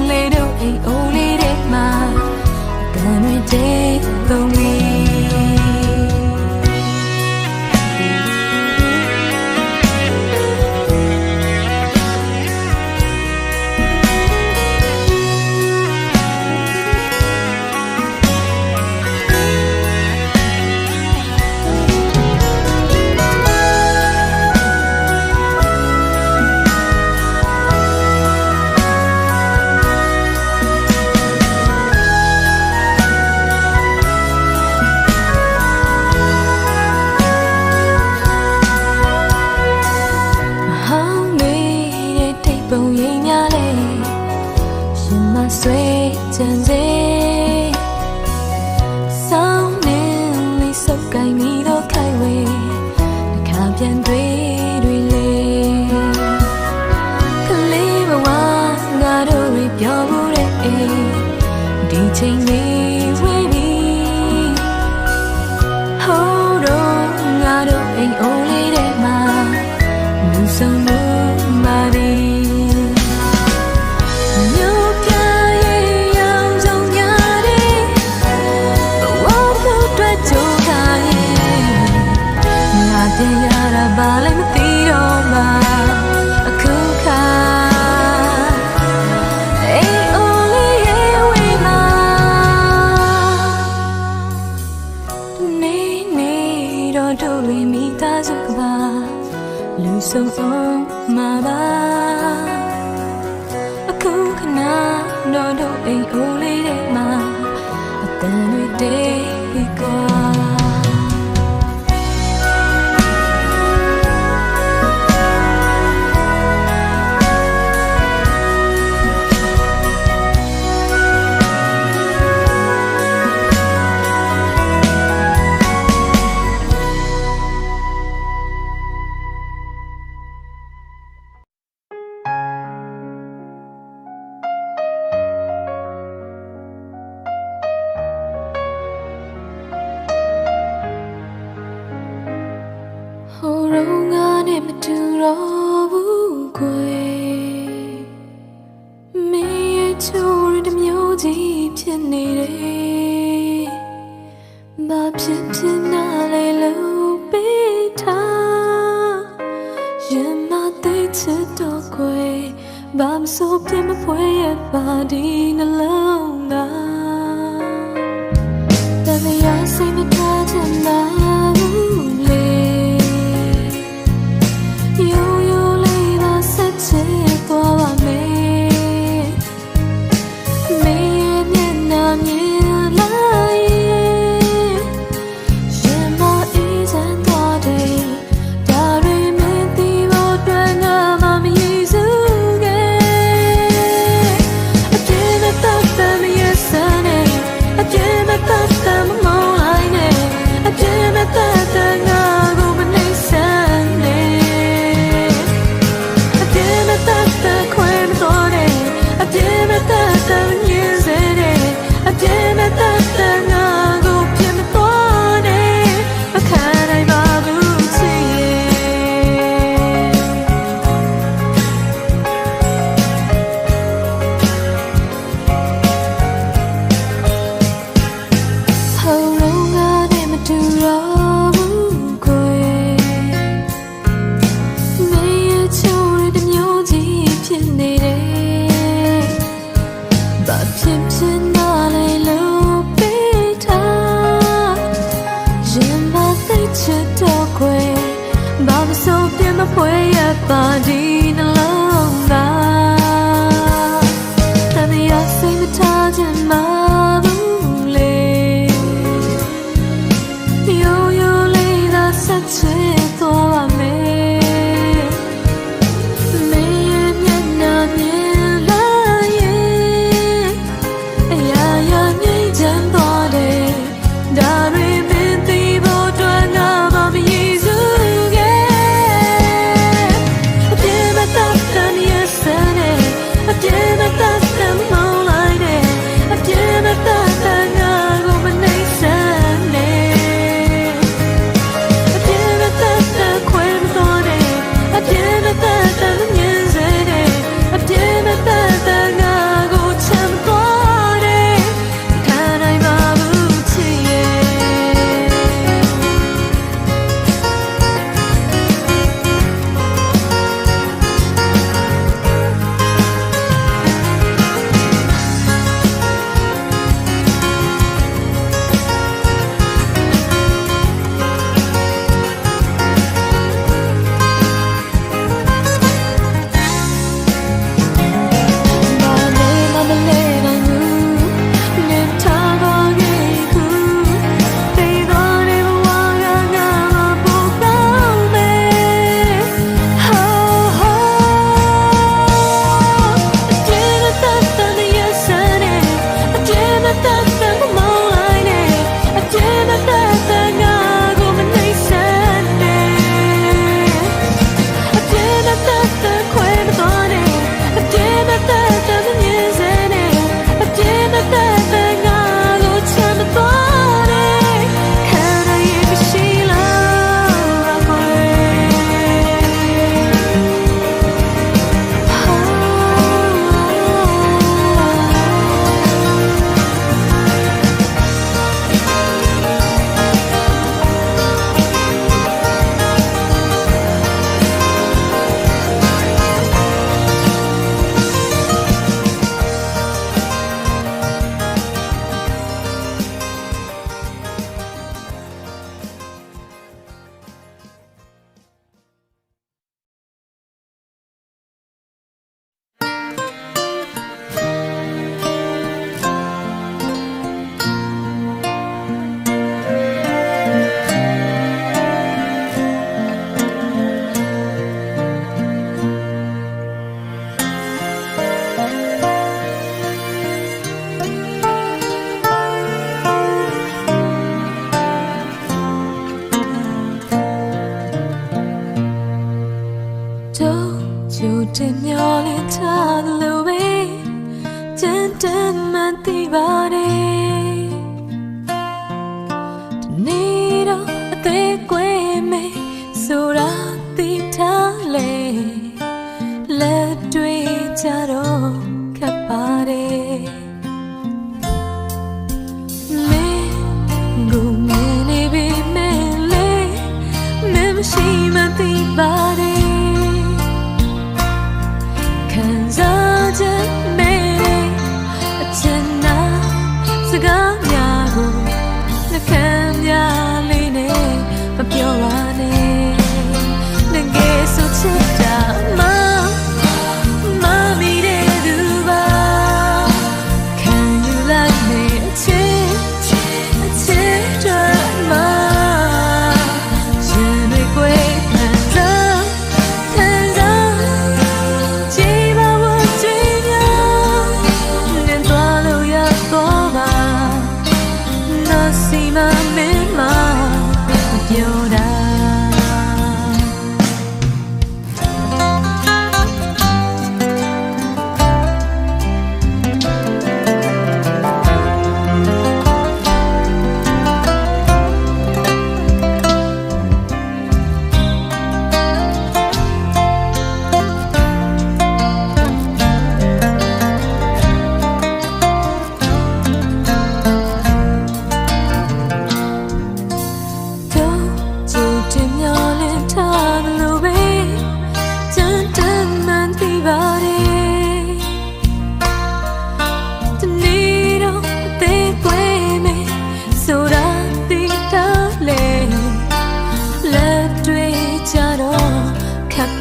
လ ကိုင်မိတော့ခိုင်ဝေတစ်ခါပြန်တွေ့လေကလေးဘဝငါတို့တွေပြောဖို့တဲ့ဒီချိန်လေးဝေးပြီဟိုးတော့ငါတို့အိမ်အိုးလေးထဲမှာလူဆုံးလို့မာဒီဘာလဲမသိတော့မှအခုခါအိမ်အိုးလေးရဲ့ဝေးမှာနေတော့တို့တွေမိသားစုကပါလူဆုံးအောင်မှာပါအခုခဏတော့တို့အိမ်အိုးလေးတွေမှာအတန်တွေတေးကွာဟိုတော့ငါနဲ့မတူတော့ဘူးကွယ်မင်းရဲ့ချိုးရတဲ့မျိုးကြီးဖြစ်နေတယ်ဘာဖြစ်နာလဲလို့ပေးထားရင်မသိချစ်တော့ကွယ်ဘာမဆိုပြမဖွဲရပါဒီနှလုံးသားတမရစိတ်မထားချင်တာဖွဲရပါဒီနှလုံးသားတမရစိတ်မထားချင်မှဘူးလေရိုးရိုးလေးသာဆက်ချစ်သွားပါမယ်မင်းရဲ့မျက်နှာမြင်လာရင်အရာရာငြိမ်းချမ်းသွားတယ်ဒါတွေမင်းသိဖို့အတွက်ငါမရည်စူး ထားလို့ပဲကြမ်းတမ်းမှသိပါတယ်ဒီနေ့တော့အသေးကွဲမယ်ဆိုတာသိထားလေလက်တွေ့ကြတော့ခက်ပါတယ်မင်းကိုမြင်နေပြီမဲလေမင်းမရှိမှသိပါတယ်ခံစားချက်မဲအချင်နာစကားများကိုနှခံများလေးနဲ့မပြောပါနဲ့ငယ်ငယ်ဆိုချစ်တာမမီတဲ့သူပါ Can you like me အချစ်တော့မရှင်တွေကိုခံစားကြည်ပါဝတ်ကြည့်များနဲ့သွားလို့ရတော့ပါနော်စီမမင်းမပြောတာ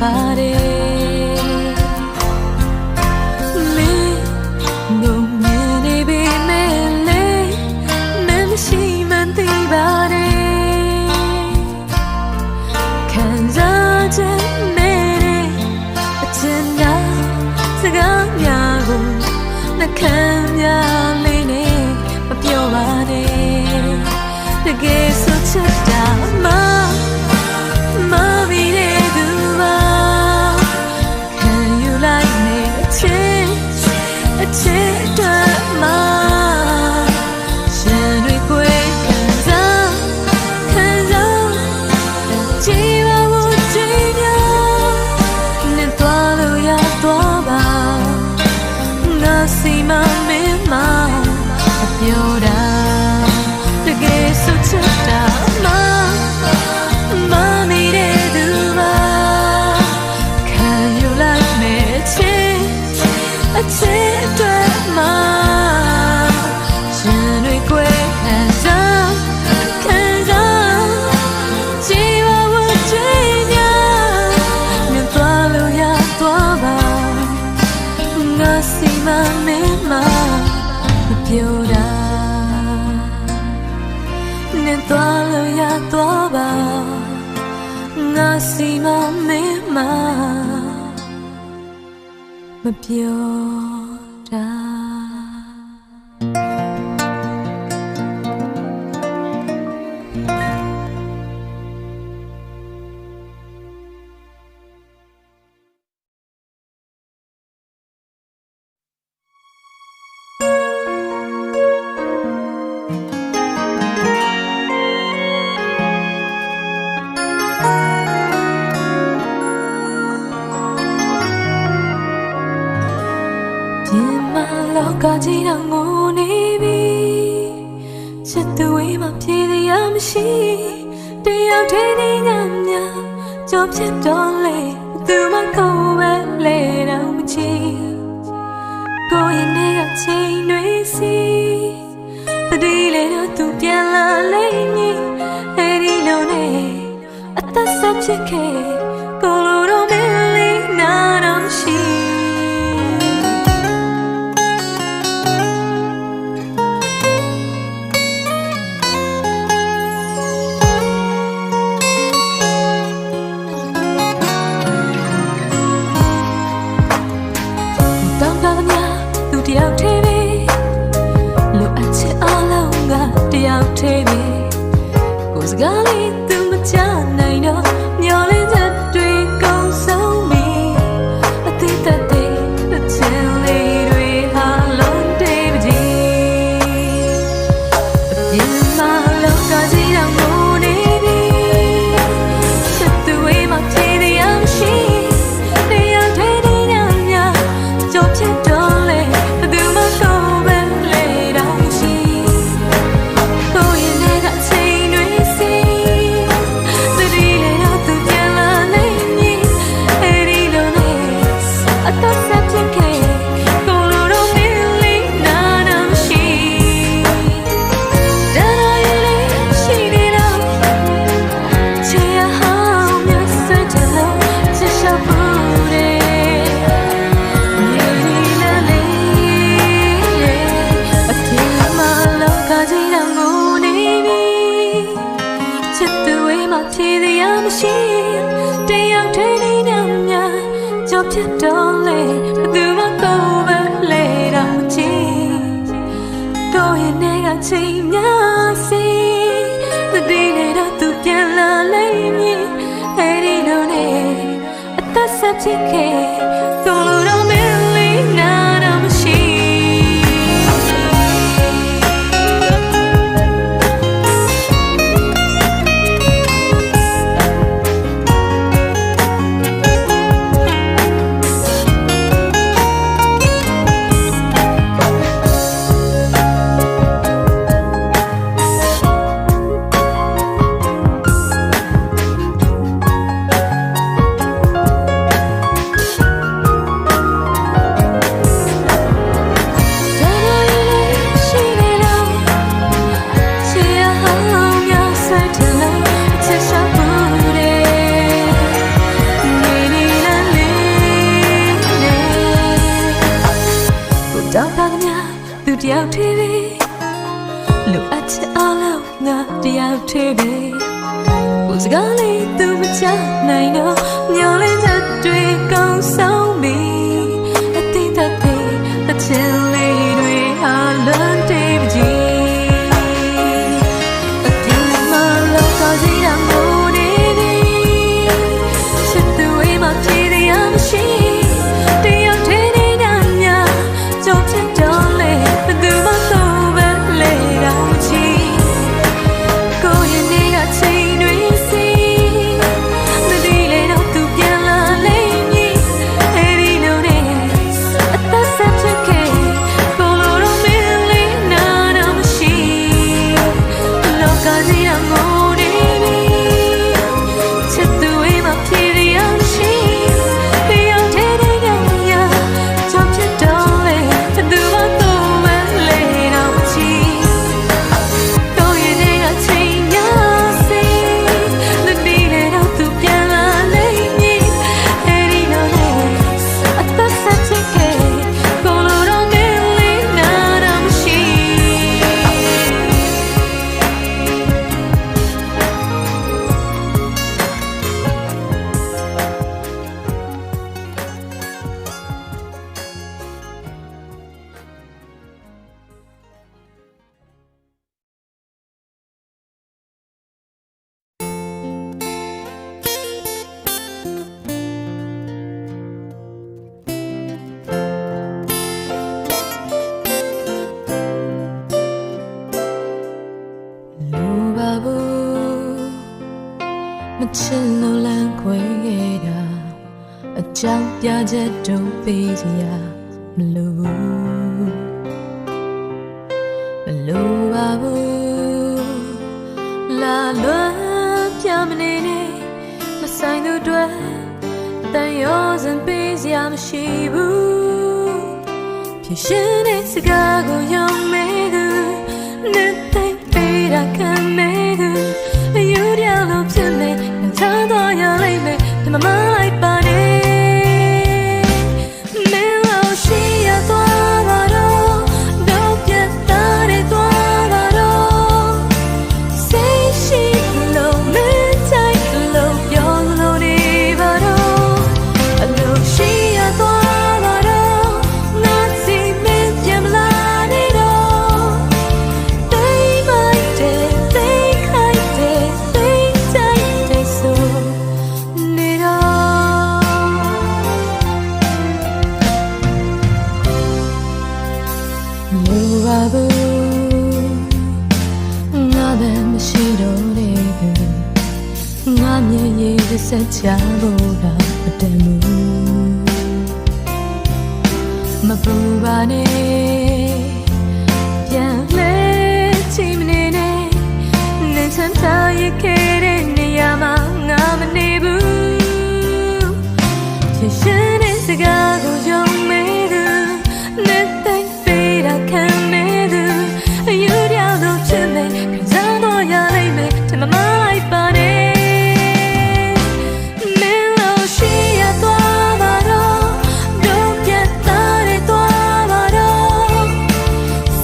ပါတယ်မင်းတို့မြင်နေပြီမဲလေမင်းမရှိမှသိပါတယ်ခံစားချက်မဲအချင်နာစကားများကိုနှခံများလေးနဲ့မပြောပါနဲ့တကယ်ဆိုချစ်တာမမီတဲ့သူပါ Can you like me အချစ်တော့မရှင်တွေကိုခံစားကြည်ပါဝကြည့်များနဲ့သွားလို့ရတော့ပါငါစီမမင်းမပြောတာတကယ်ဆိုချစ်တာမမီတဲ့သူပါ Can you like me အချစ်တော့မရှင်တွေကိုခံစားကြည်ပါဝတ်ကြည့်များနဲ့သွားလို့ရတော့ပါငါစီမမင်းမပြောတာနဲ့သွားလို့ရတော့ပါငါစီမမင်းမပြောတာ လောကကြီးတော့ငိုနေပြီချစ်သူဝေးမှပြေးရမရှိတယောက်တည်းနေညမြကြောပြတ်တော့လေသူမကိုပဲလေတော့မချီကိုရင်နေကချိန်တွေစီတတိလေတော့သူပြန်လာလိမ့်မည်အဲဒီလိုနဲ့အသက်ဆက်ဖြစ်ခဲ့ကိုလိုတော့မင်းလေးနာတော့ရှိတယောက်တည်းပဲလိုအပ်ချင်အားလုံးကတယောက်တည်းပဲကိုယ်စကားလေးသူမချနိုင်တော့မျောလင်းချက်တွေကုန်ဆုံးပြီအသေးသက်တွေ ဖြစ်တော့လေဘယ်သူမှတော့ပဲလေတော့ချီတော့ရဲ့နေကချိန်များစီတတိနဲ့တော့သူပြန်လာလိမ့်မည်အဲ့ဒီလိုနဲ့အသက်ဆက်ဖြစ်ခဲ့ကိုလိုတော့မင်းလေးနာတော့မရှိတော့ပါကများသူတယောက်သေးပဲလူအချစ်အားလုံးငါတယောက်သေးပဲဘုစကားလေးသူမချနိုင်တော့မျောလင်းချက်တွေကောင်းဆုံးပြီအတိတ်တဲ့အချစ်လေးတွေဟာလွန်တေးပကြီးအပြင်းမလို့ခေါ်စီတာမို့နေပြီချစ်သူဝေးမှဖြေရမရှိတယောက်သေးနေနာများကြုံဖြစ်တော့လေဘယ်သူမှတော့ပဲလေတော့ချီကိုရဲ့နေကချိန်တွေစီမဒီလေတော့သူပြန်လာလိမ့်မည်အဲ့ဒီလိုနဲ့အသက်ဆက်ဖြစ်ခဲ့ကိုလိုတော့မင်းလေးနာတော့မရှိလောကကြီးကငိုနေပြီချစ်သူဝေးမှဖြေရမရှိတယောက်သေးတဲ့ကညာကြုံဖြစ်တော့လေဘယ်သူမှတော့ပဲလေတော့ချီကိုရဲ့နေကချိန်များစီလူဒီလေတော့သူပြန်လာလိမ့်မည်အဲ့ဒီလိုနဲ့အသက်ဆက်ဖြစ်ခဲ့ကိုလိုတော့မင်းလေးနာတော့မရှိလိုပါဘူးမချစ်လို့လမ်းခွဲခဲ့တာအကြောင်းပြချက်တော့ပေးစရာမလိုဘူးမလိုပါဘူးလာလွန်ပြမနေနဲ့မဆိုင်သူတွေတန်ရောစံပေးစရာမရှိဘူးဖြစ်ရှင်တဲ့စကားကိုယုံမဲ့သူနဲ့သိပေးတာခံမဲ့သူအယူတရားလို့ဖြစ်နေငါချမ်းသာရလိမ့်မယ်ဒီမှာမလိုက်ပါနဲ့မင်းလို့ရှိရသွားပါတော့တော့ပြတ်သားတဲ့သွားပါတော့စိတ်ရှိလို့မင်းတိုင်းလို့ပြောလို့နေပါတော့အလို့ရှိရသွားပါတော့ငါစီမင်းပြန်မလာနေတော့တိမ်မိုက်တဲ့တိမ်ခိုက်တဲ့တိမ်တိုင်းတဲ့ဆိုနေတော့လိုပါဘူးငါပဲမရှိတော့တဲ့သူငါမျက်ရည်တစ်စက်ချဖို့တော့မတန်ဘူးမပူပါနဲ့ပြန်လဲချီမနေနဲ့နင်ချမ်းသာရခဲ့တဲ့နေရာမှာငါမနေဘူးဖြစ်ရှင်တဲ့စကားကိုယုံမဲ့သူနဲ့သိပေးတာခံမဲ့သူအယူတရားလို့ဖြစ်နေခံစားတော့ရလိမ့်မယ်ဒီမှာမလိုက်ပါနဲ့မင်းလို့ရှိရသွားပါတော့တော့ပြတ်သားတဲ့သွားပါတော့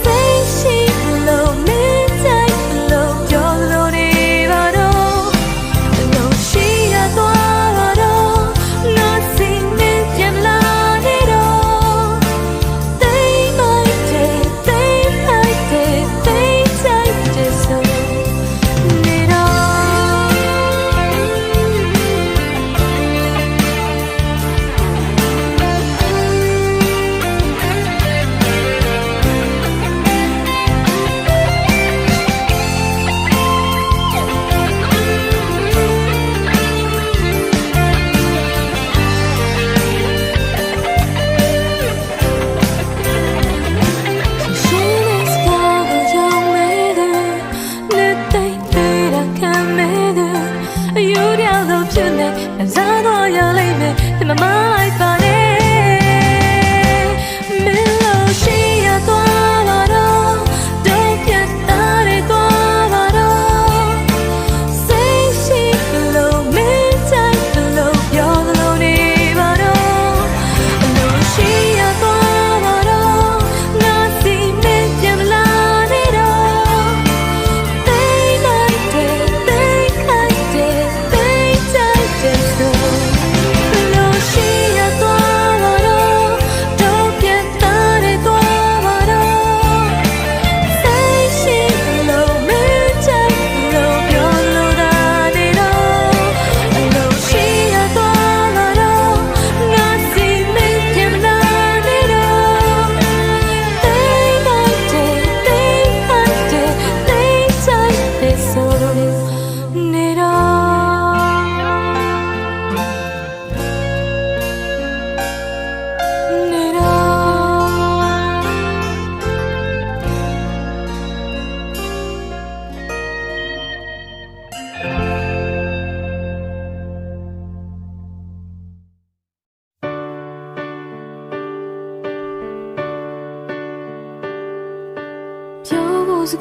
စိတ်ရှိလို့မင်းတိုင်းလို့ပြောလို့နေ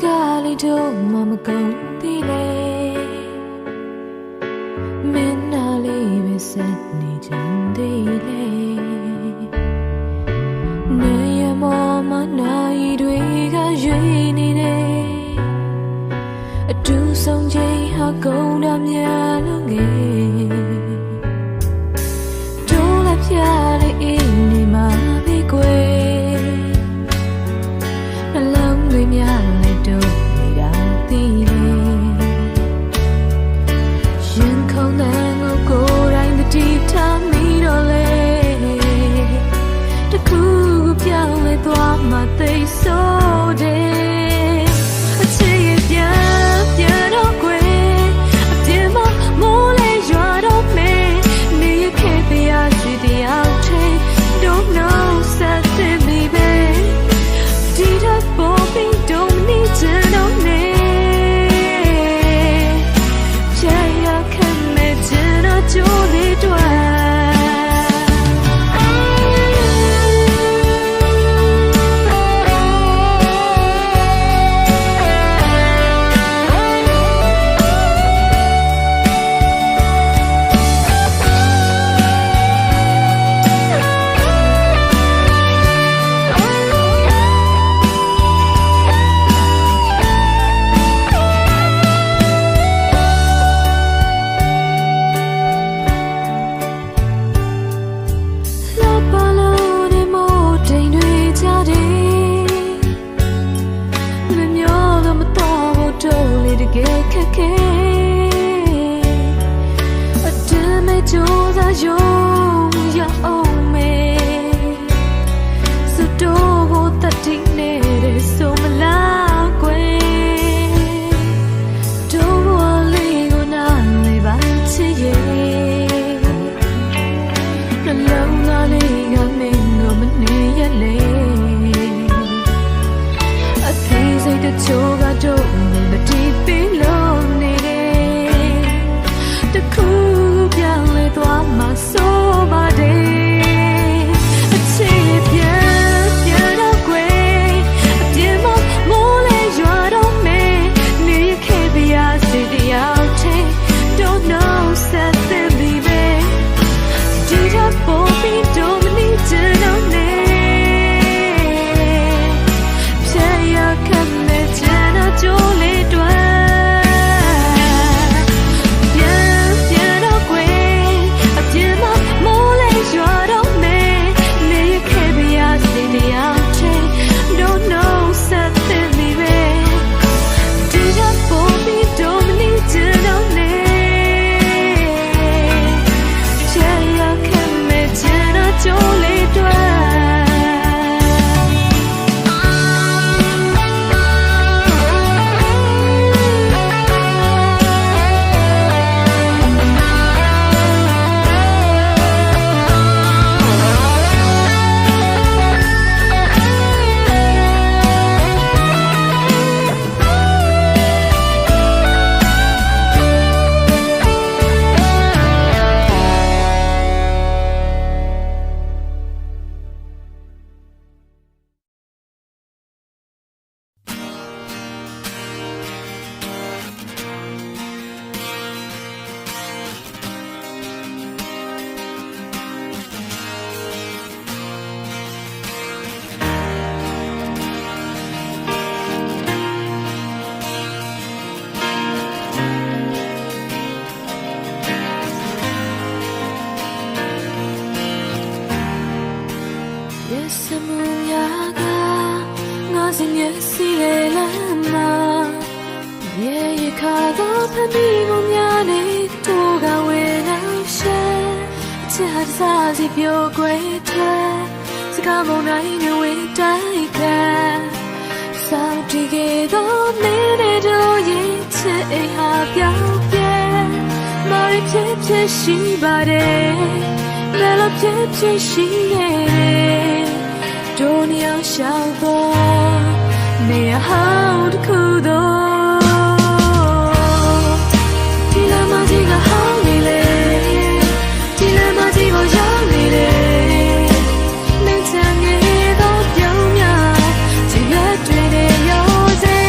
ကားလေးတို့မှမကုန်သေးလေမင်းနာလေးပဲဆက်နေချင်သေးလေနေရမမနိုင်တွေကရွေးနေတယ်အတူဆုံးချိန်ဟာကုန်တာများလို့ငယ်တို့လည်းပြတဲ့အိမ်နေမှာပဲကွယ်နှလုံးတွေများလည်းတို့နေတာသိလေရင်ခုန်တဲ့ငိုကိုယ်တိုင်းတတိထားမိတော့လေတခုခုပြောင်းလဲသွားမှသိဆိုတယ်အချစ်ရဲ့ပြန်တော့ကွယ်အပြင်းမမိုးလဲရွာတော့မယ်နေရခဲ့ပြရစီတယောက်တည်း Don't know something baby ဒီတော့ပေါ်ပြီး don't need to know me ချာရခံမဲ့ချင်တော့ကြိုးလေးတွာစီပြိုကွယ်တဲ့စကားမနိုင်နေဝေးတိုင်းကစောင့်တည်ခဲ့သောမင်းတို့ရဲ့ချစ်အိမ်ဟာပြောင်းပြဲမရဖြစ်ဖြစ်ရှိပါတယ်လည်းလို့ဖြစ်ဖြစ်ရှိရဲ့ဒုနီယာရှောက်တော့နေရာဟောင်းတစ်ခုတော့ဒီလမ်းမကြီးကဟောင်းနေလေဒီလမ်းမကြီးကိုရောက်နေလေမင်းချမ်းငယ်တော့ပြုံးများချစ်ရတွေ့တဲ့ရောစေ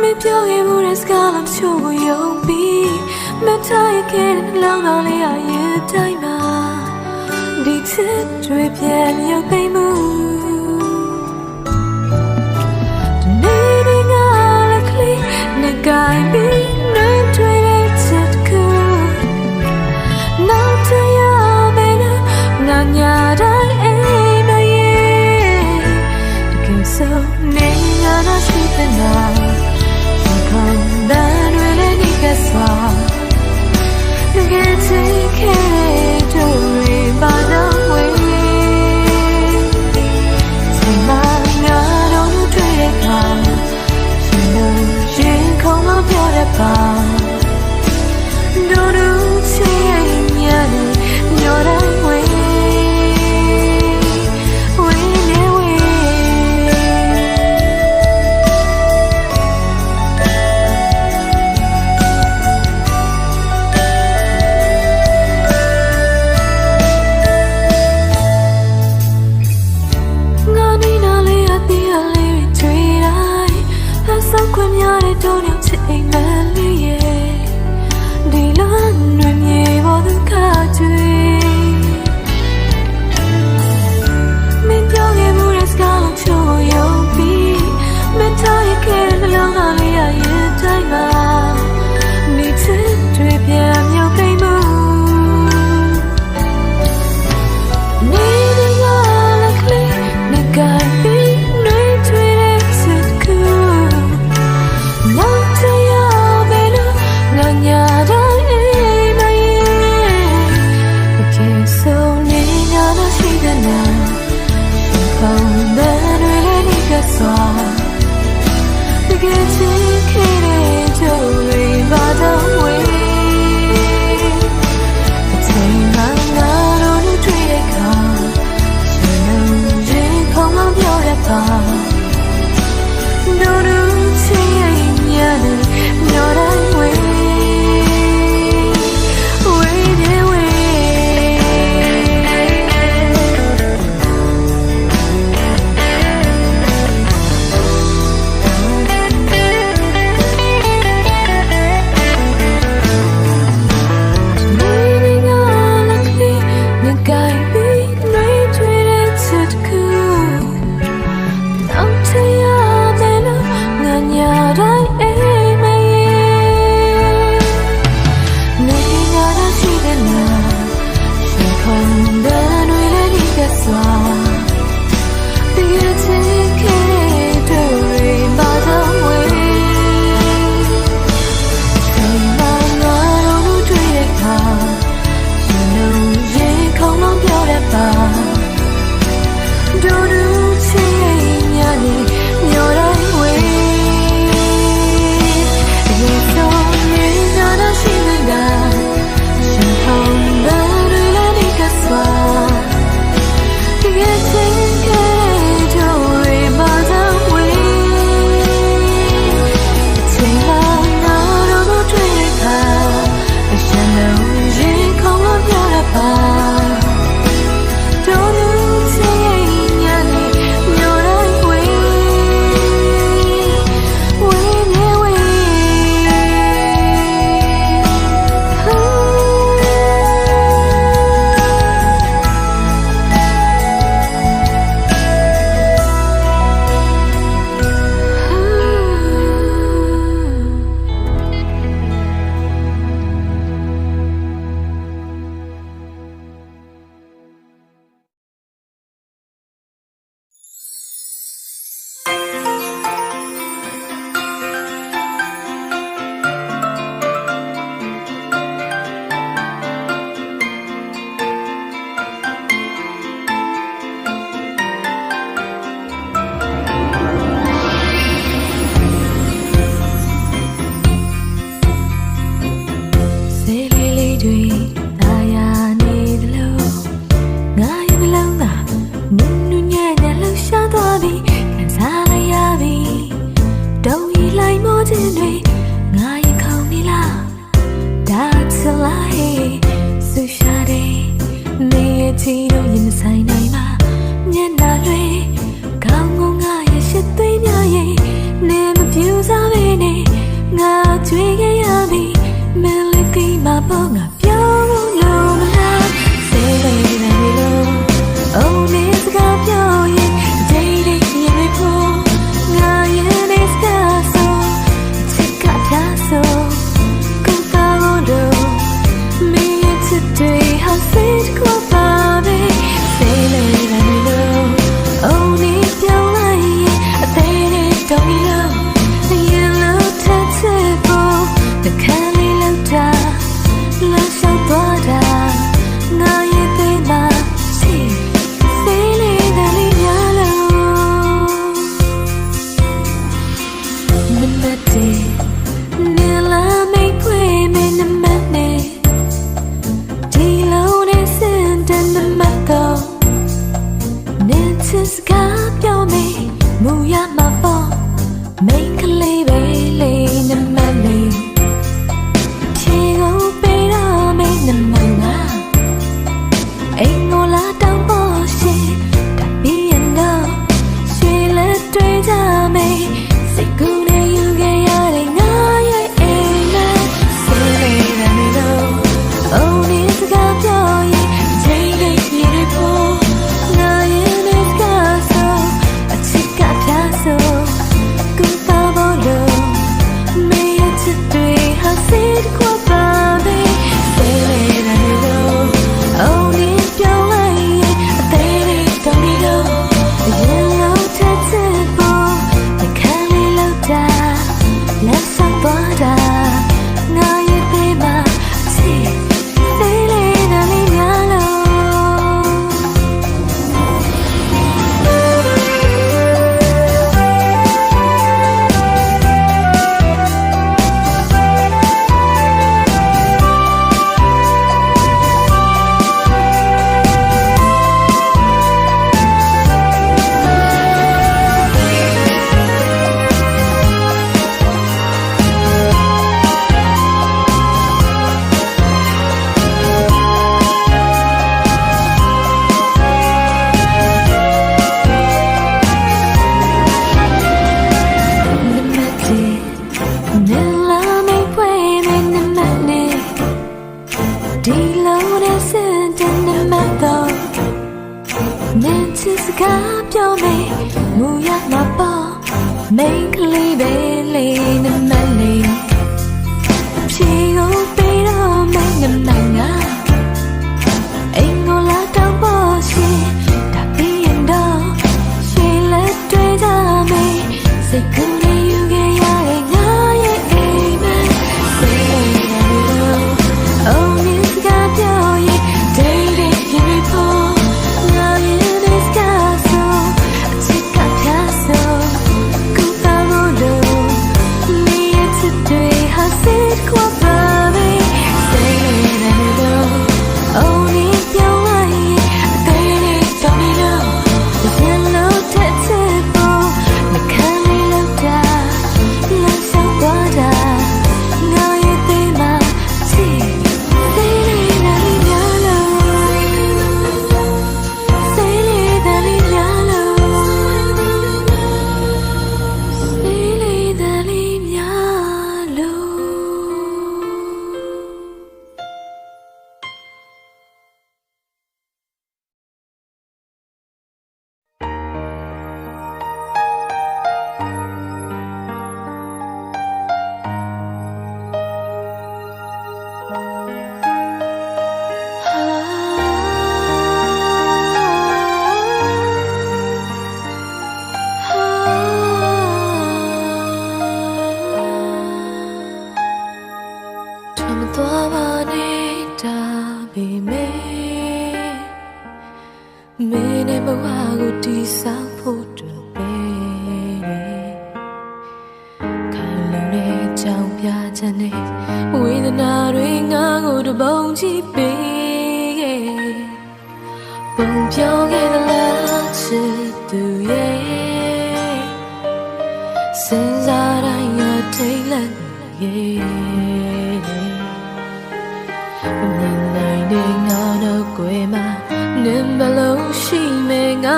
Meပြောခဲ့မှုတဲ့စကားလုံးချို့ကိုယုံပြီးမထားရခဲ့တဲ့လောင်းတော်လေးအရင်တိုင်းမှာဒီချစ်တွေပြန်ရုပ်သိမ်းမှုဒီနေ့ငါလည်းကလေးနဲ့ကိုင်ပြီးနှွေးထွေးတဲ့ချစ်ကူနောက်ထပ်ရမယ်နော်ငါညာတိုင်းအိမ်မရဲ့တကယ်ဆိုနေငါတော့ရှိတဲ့နာGet taken to by the way. Say my God, don't you treat it calm. You know she come up your bar. Don't you change your way. Don't you take my lead? The land when you want to cut it. Me young and more as girl to you be. Me tired can long only a year time. Me too trip yam your pay moon. Me the likely me got be no tweet it cool. Not to your below, not your day, my year. The kiss only on a secret now. Found that really got so. The kids in to read by the way. The time I'm not on the tree, come. You know, you come up your bar. Don't you change your way, Meaning all of me, you got me, no treated so cool. Don't tell your mellow, none your day, my year.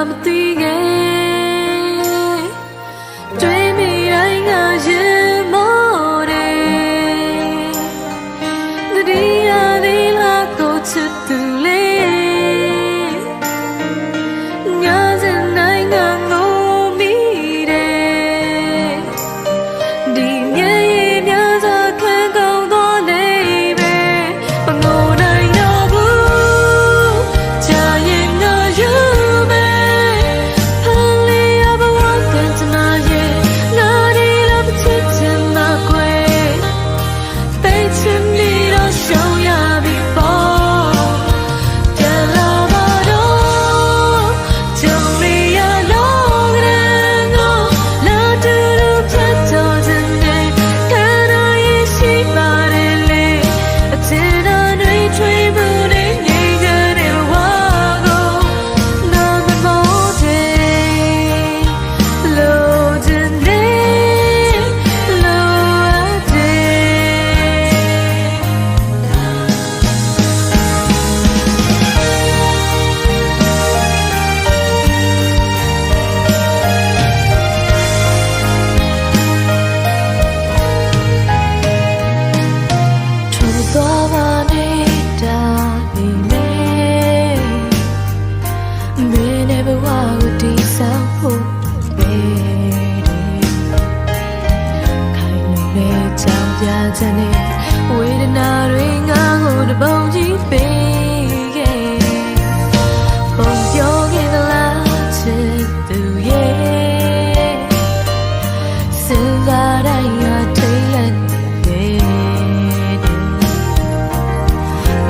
မ ချင်နေဝေဒနာတွေငါ့ကိုတပုံကြီးပေးခဲ့ပုံပြောခဲ့သလားချစ်သူရဲ့စဉ်းစားတိုင်းငါထိတ်လန့်နေ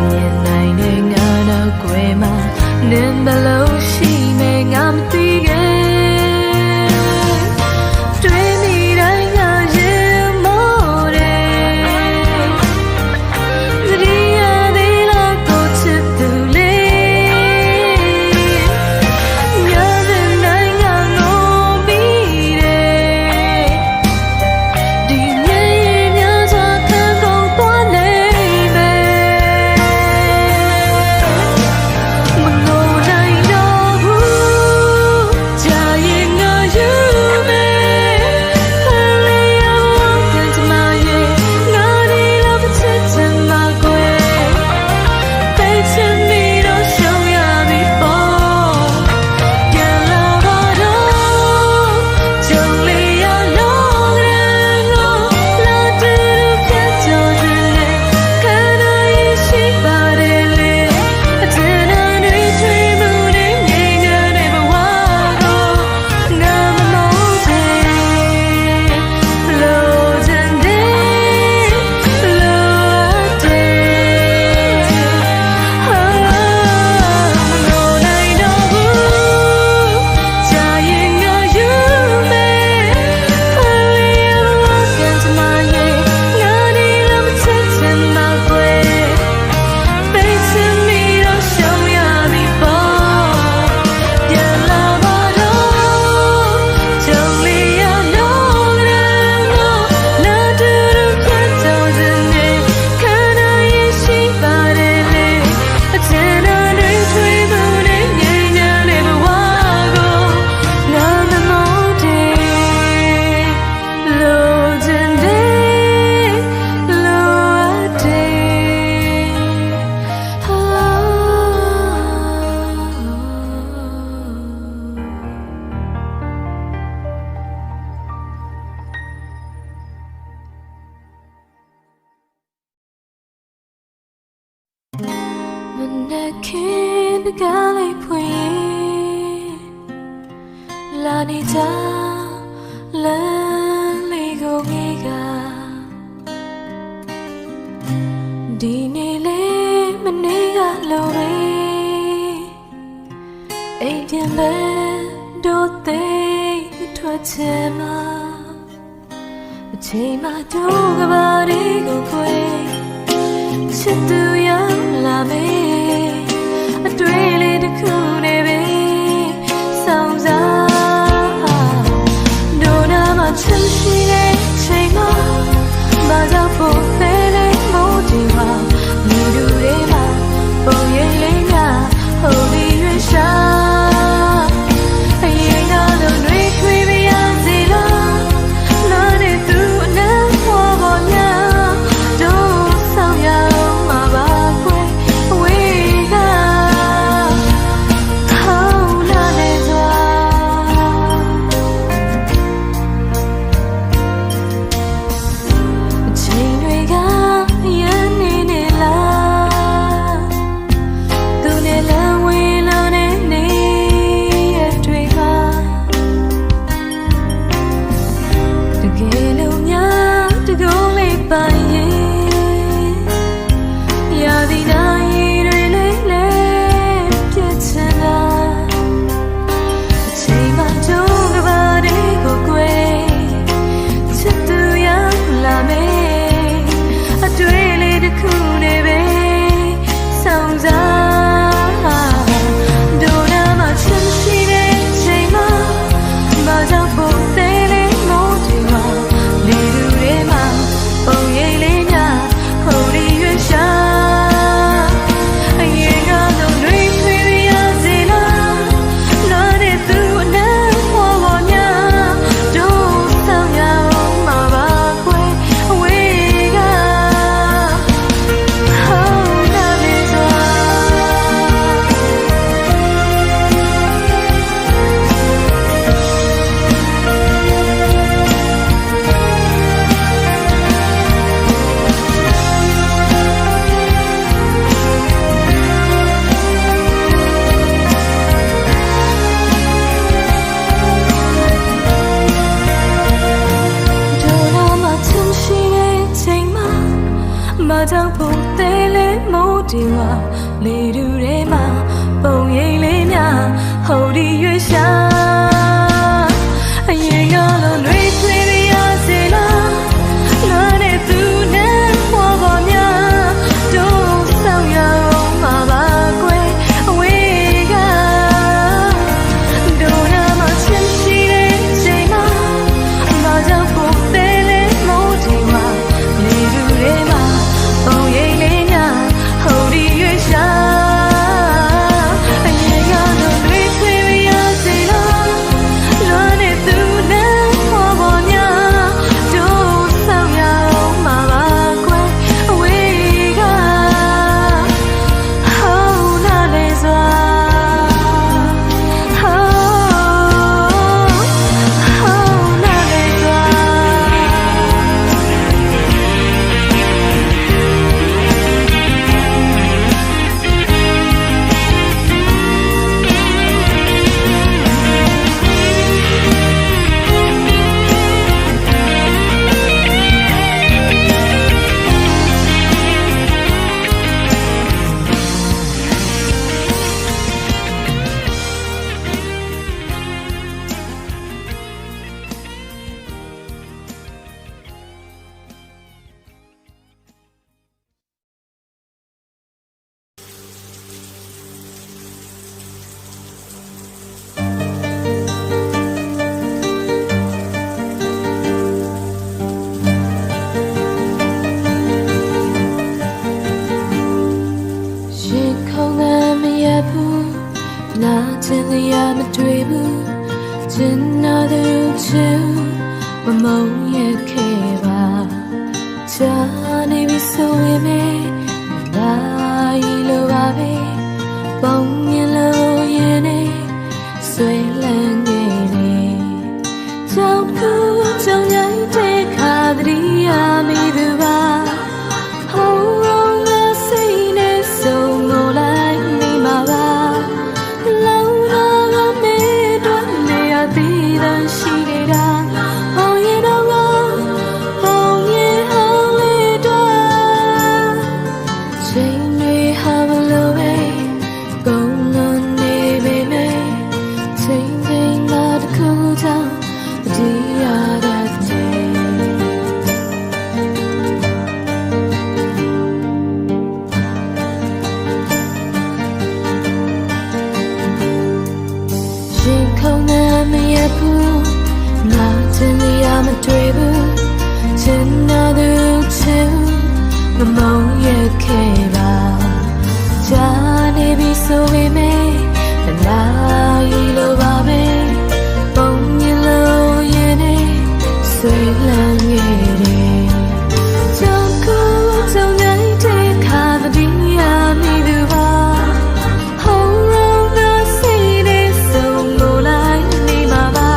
မြင်နိုင်တဲ့ငါတော့ကွယ်မှာနင်းဘလို့ရှိနေငါမသိခဲ့Can't galley pui La nita La ligo miga Dini le maniga lore Aiden be do te twachema Chema do gabari go kwe Chitu ya la meတွေ့လေတစ်ခုနဲ့ပဲစောင့်စားဒိုနာမှာချစ်ရှိတဲ့ချိန်မှာဘာကြောင့်ဖို့လဲလဲမို့ဒီမှာလူတွေမှာပုံရိပ်လေးများဟိုဒီရွှေရှာအရင်ကလိုတွေခွေပြရစီလားနားနဲ့သူအနမ်းပေါ်ပေါ်များတို့ဆောင်ရအောင်မှာပါကွယ်ဝေးက ကြောင့်ဖို့သေးလေးမိုးတီဝါလေတူထဲမှာပုံရိပ်လေးများဟိုဒီရွှေရှာအရင်ကလိုလွေထွေးရစေလားလွမ်းတဲ့သူနဲ့ပေါ်ပေါ်များတို့ဆောင်ရအောင်မှာပါကွယ်အဝေးကတို့ရမချင်ရှိတဲ့ချိန်မှာမကြောက်ဖို့သေးလေးမိုးတီဝါလေတူထဲမှာပုံရိပ်လေးများဟိုဒီရွှေရှာနာချင်ရမတွေ့ဘူးချင်နာသူချင်မမုန်းရခဲ့ပါချာနေပြီဆိုရင်ပဲလာရီလိုပါပဲပုံမြင်လို့ရင်နေဆွေးလန်းနေတယ်ကြောက်ကူကြောင်ရိုက်တဲ့ခါတည်းရမိသူပါဟောင်းငါစိတ်နဲ့ဆုံးလို့လိုက်နေမှာပါရှိနေတာဟောင်းရင်တော့ငါဟောင်းရင်ဟောင်းလေးတော့ချိန်တွေဟာမလို့ပဲကုန်လွန်နေပေမဲ့ချိန်ချိန်မှတစ်ခုကြောင့်တရားတတ်တယ်ရှင်ခုံနေမရဘူးနာချင်ရမတွေ့ဘူးချင်နာသူချင်မမုန်းရခဲ့ပါဂျာနေပြီဆိုပေမဲ့လာရီလိုပါပဲပုံမြင်လို့ရင်နေဆွေးလန်းခဲ့တယ်ကြောက်ကူကြောင်ရိုက်တဲ့ခါတည်းရမိသူပါဟောင်းငါစိတ်နဲ့ဆုံးလို့လိုက်နေမှာပါ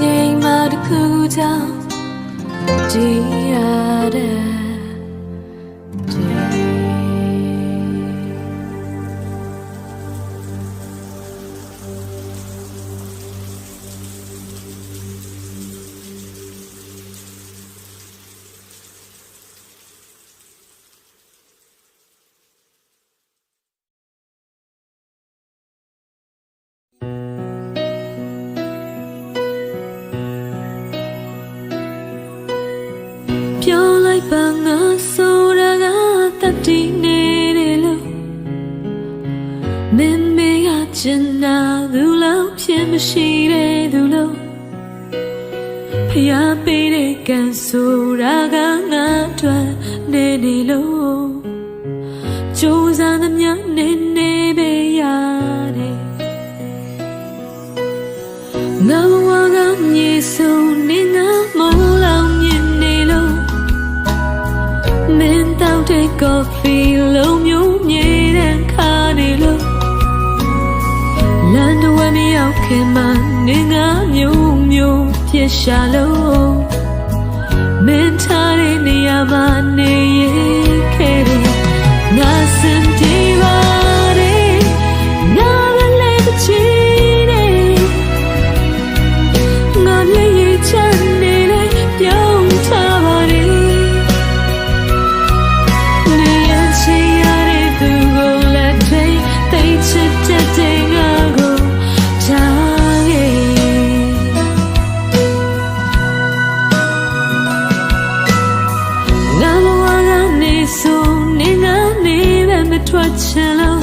ငြိမ်မှတစ်ခုကြောင့်ဒီရတဲ့ ပြောလိုက်ပါငါဆိုတာကတတိနေတယ်လို့မင်းမေကချင်တာသူလောက်ဖြစ်မရှိတဲ့သူလို့ဖျားပေးတဲ့ကံဆိုတာကငါအတွက်နေနေလို့ကြိုးစားသမျှနေနေပဲရတယ်ငါဘဝကမြေဆုံးနေငါမိုးလောင်မြင်နေလို့မင်းတောက်တဲ့ coffee လုံးမျိုးမြေတဲ့ခါနေလို့လမ်းတော်မရောက်ခင်မှနေငါမျိုးမျိုးဖြစ်ရှာလို့မင်းထားတဲ့နေရာမှာနေရခဲ့တယ်ငါစင်တီပါတယ်ငါလည်းမချင်နဲ့ငါမြေကြီးချမ်းနေလေပြောင်းထားပါတယ်နေရချင်ရတဲ့သူကိုလက်ထိတ်သိချစ်တဲ့ငါကိုထားခဲ့ငါဘဝကနေဆိုနေငါနေပဲမထွက်ချင်လို့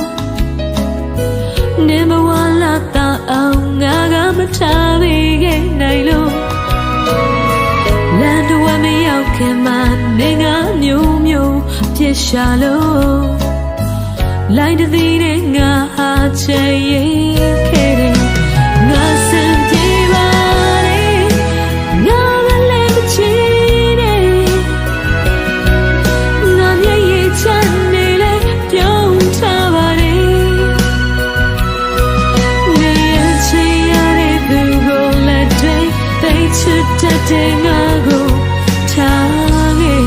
နေဘဝလာတာအောင်ငါကမထားပေးခဲ့နိုင်လို့လမ်းတော်မရောက်ခင်မှနေငါမျိုးမျိုးပြစ်ရှာလို့လိုက်တဲ့တဲ့ငါဟာချေရင်ခဲ့တယ်ငါစင်ပြေပါတယ်ငါလည်းမချင်နဲ့ငါမြေကြီးချမ်းနေလေပြောင်းထားပါတယ်နေရချင်ရတဲ့သူကိုလက်တွေသိချစ်တဲ့ငါကိုထားခဲ့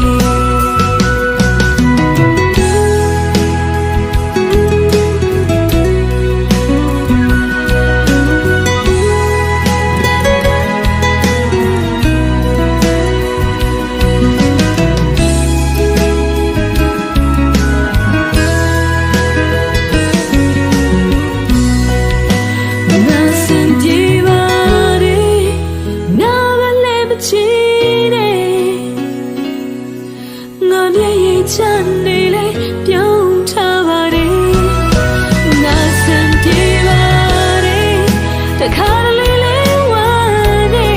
ချမ်းနေလေပြောင်းထားပါတယ်ငါစံပြေပါတယ်တခါတလေလေးဝမ်းနေ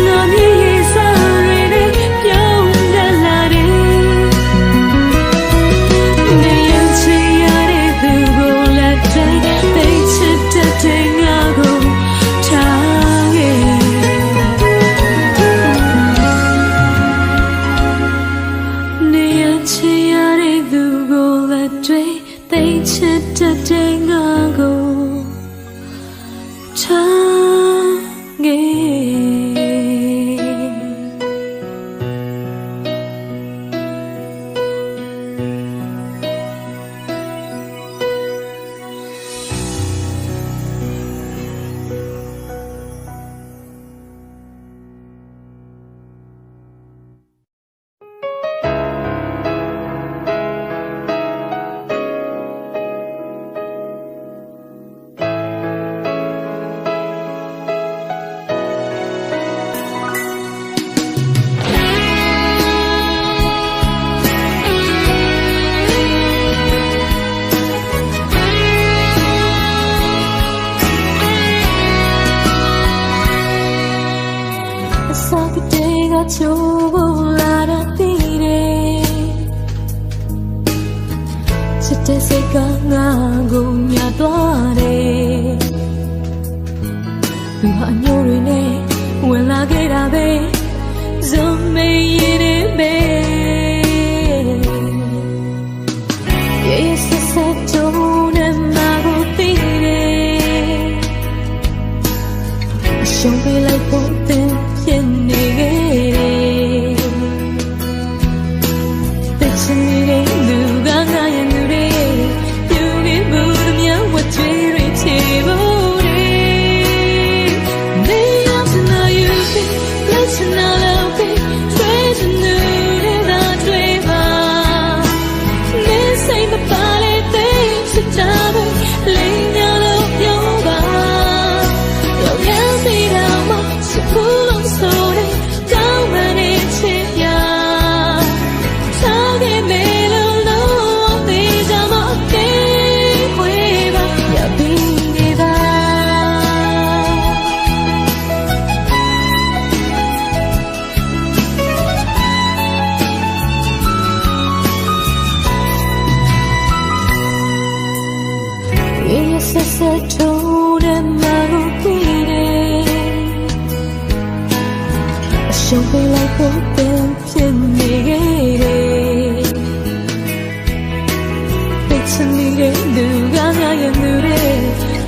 ငါမြေကြီးစားရတဲ့ပြောင်းတလာတယ်နေရင်ချင်ရတဲ့သူကိုလက်တိုင်းသိချစ်တဲ့ငါကိုထားခဲ့ချစ်ရတဲ့သူကိုလက်တွေသိချစ်တဲ့ငါကိုထားခဲ့ချိုးဖို့လာတော့တည်တယ်ချစ်တဲ့စိတ်ကငါကိုမြတ်သွားတယ်သူဟာညိုတွေနဲ့ဝင်လာခဲ့တာပဲဇုံမေးရည်ပဲရဲ့ဆက်ဆက်ချိုးနဲ့ငါကိုတည်တယ် ရှုံးပေးလိုက်ဖို့တင်ဖြစ်နေခဲ့တဲ့ချစ်နေတဲ့လူကငါရဲ့လူတွေပြုနေမှုတမျှဝတ်ကြွေးတွေချေဖို့နေရစနာယူပြီးလက်စနာလောက်ပြီးဆွေးစနူတွေသာတွေ့ပါနေစိတ်မပါလေတဲ့စကြဖို့လိမ့်ညာလို့ပြောပါရောက်ရစီတော့မစဖူးလို့ဆိုတဲ့ကြောင်းမနေချင်ရထားခဲ့မေလို့လို့သေးကြမတေးခွေပါရပြီးနေပါဆက်ဆက်ထိုးတဲ့မှာကိုပြီးတယ်အရှုံးပေးလိုက်ဖို့တင်ဖြစ်နေခဲ့တယ်ပိတ်ချင်နေတဲ့လူကငါရဲ့လူတွေ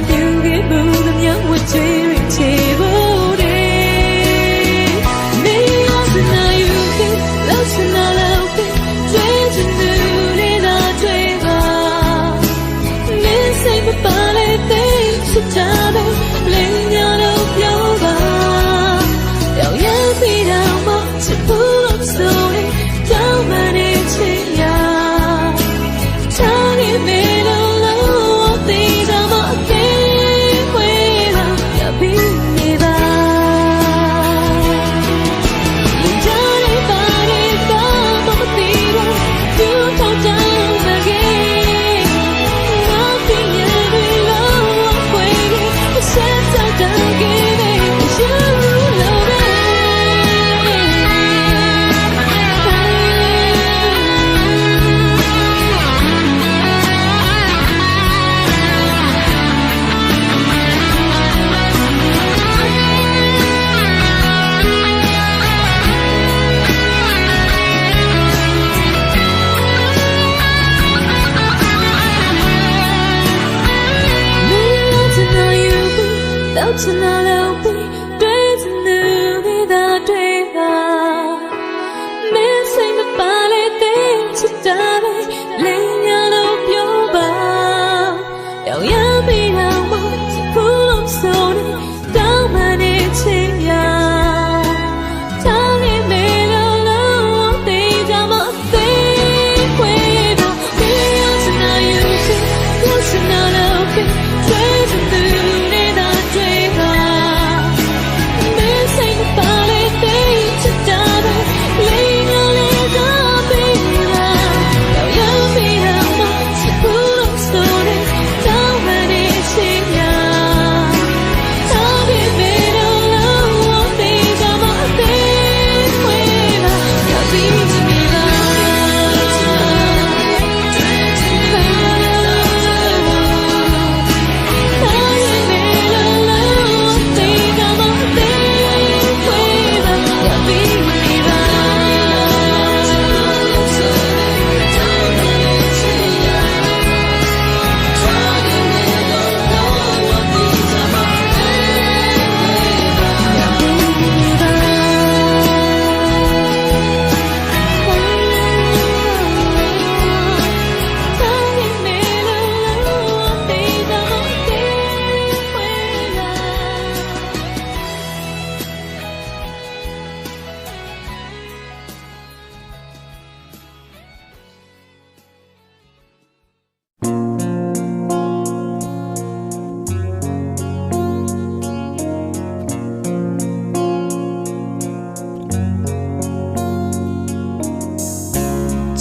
ပြုခဲ့မှုတမျှဝတ်ကြွေးတွေချေဖို့နေရစနာယူပြီးလောက်စနာလောက်ပြီးကျွေးချင်သူတွေသာတွေ့ပါနေစိတ်မပါလေတဲ့စကြတဲ့လိမ့်ညာလို့ပြောပါရောက်ရပြီးတော့မချစ်ဖို့လို့ဆိုရင်ကြောင်းမနေချင်ရထားခဲ့မေလို့လို့သေးကြမတေးခွေပါရပြီးနေပါလူကြတဲ့ပါတဲ့တော့မသိတော့သူထောက်ကြမခဲ့ချင်တာလို့ပြီးတွေ့စနူတွေသာတွေ့ပါမင်းစိတ်မပါလေတဲ့ချစ်တာပဲလိမ့်ညာလို့ပြောပါရောက်ရပြီးတော့မချစ်ဖို့လို့ဆိုနေတောင်းမနေချင်ရထားခဲ့မေလို့လို့သေးကြမသေးခွေတော့မင်းရစနာယူပြီးကိုစနာလို့ပြီးတွေ့စနူတွေသာတွေ့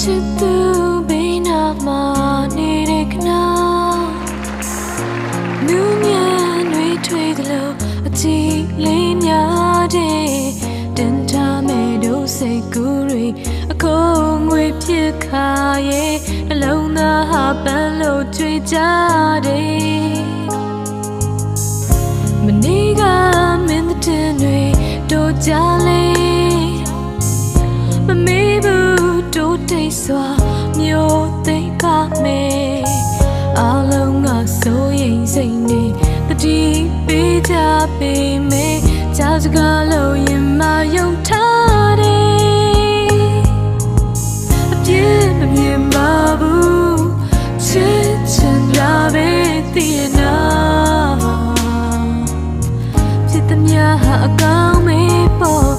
ချစ်သူဘိနာမှာနေတဲ့ခဏနူးညံ့တွေထွေးသလိုအကြည့်လေးများတဲ့တင်ထားမဲ့တို့စိတ်ကူးတွေအခုငွေဖြစ်ခါရဲ့နှလုံးသားဟာပန်းလို့ကြွေကြတယ်မနေ့ကမင်းတဲ့တင်တွေတို့ကြလေမမေးဘူးတို့တိတ်စွာမျိုးသိမ်းကမယ်အားလုံးကစိုးရိမ်စိတ်နဲ့တတိပေးကြပေမယ် စကားလို့ရင်မယုံထားတယ်အပြည့်မမြင်ပါဘူးချစ်ချင်တာပဲသိရနာဖြစ်သမျှဟာအကောင်းမေးပေါ်